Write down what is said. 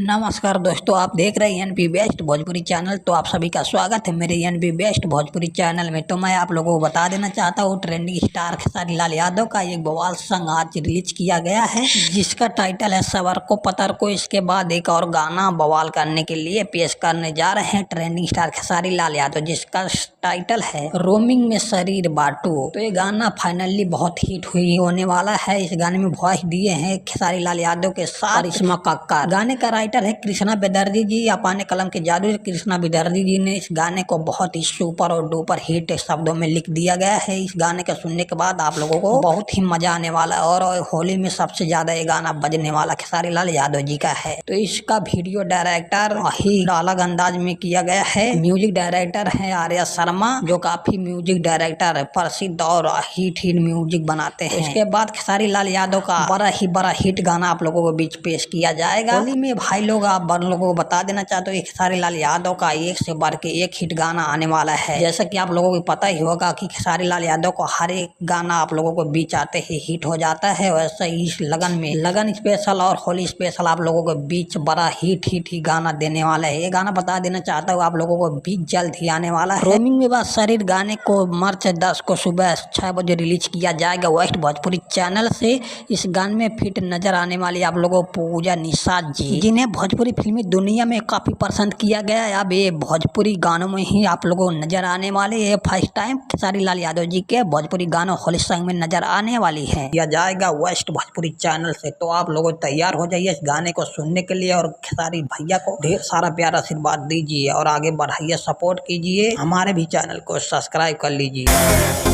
नमस्कार दोस्तों, आप देख रहे हैं एनपी बेस्ट भोजपुरी चैनल। तो आप सभी का स्वागत है मेरे एनपी बेस्ट भोजपुरी चैनल में। तो मैं आप लोगों को बता देना चाहता हूँ, ट्रेंडिंग स्टार खेसारी लाल यादव का एक बवाल सॉन्ग आज रिलीज किया गया है, जिसका टाइटल है सबर को पतर को। इसके बाद एक और गाना बवाल करने के लिए पेश करने जा रहे हैं ट्रेंडिंग स्टार खेसारी लाल यादव, जिसका टाइटल है रोमिंग में शरीर बांटू। तो ये गाना फाइनली बहुत हिट होने वाला है। इस गाने में वॉइस दिए हैं खेसारी लाल यादव के साथ करिश्मा कक्कड़। गाने का राइटर है कृष्णा बेदर्जी जी। अपाने कलम के जादू से कृष्णा बेदर्जी जी ने इस गाने को बहुत ही सुपर और डुपर हिट शब्दों में लिख दिया गया है। इस गाने के सुनने के बाद आप लोगों को बहुत ही मजा आने वाला है और होली में सबसे ज्यादा ये गाना बजने वाला खेसारी लाल यादव जी का है। तो इसका वीडियो डायरेक्टर ही अलग अंदाज में किया गया है। म्यूजिक डायरेक्टर है आर्या शर्मा, जो काफी म्यूजिक डायरेक्टर प्रसिद्ध और हिट म्यूजिक बनाते हैं। इसके बाद खेसारी लाल यादव का बड़ा हिट गाना आप लोगों को बीच पेश किया जाएगा। होली में भाई लोग आप लोगों को बता देना चाहते हो, खेसारी लाल यादव का एक से बढ़ के एक हिट गाना आने वाला है। जैसा कि आप लोगों को पता ही होगा कि खेसारी लाल यादव को हर एक गाना आप लोगों को बीच आते ही हिट हो जाता है। वैसे ही इस लगन स्पेशल और होली स्पेशल आप लोगों को बीच बड़ा हिट ही गाना देने वाला है। ये गाना बता देना चाहता हूँ आप लोगों को बीच जल्द ही आने वाला है। रोमिंग में बात शरीर गाने को मार्च 10 को सुबह 6 बजे रिलीज किया जाएगा वेस्ट भोजपुरी चैनल से। इस गाने में फिट नजर आने वाली आप लोगों को पूजा निषाद जी, जिन्हें भोजपुरी फिल्मी दुनिया में काफी पसंद किया गया है। अब ये भोजपुरी गानों में ही आप लोगों को नजर आने वाले। ये फर्स्ट टाइम खेसारी लाल यादव जी के भोजपुरी गानों होली सॉन्ग में नजर आने वाली है। किया जाएगा वेस्ट भोजपुरी चैनल से। तो आप लोगों तैयार हो जाइए इस गाने को सुनने के लिए और खेसारी भैया को ढेर सारा प्यार आशीर्वाद दीजिए और आगे बढ़ाइए, सपोर्ट कीजिए। हमारे भी चैनल को सब्सक्राइब कर लीजिए।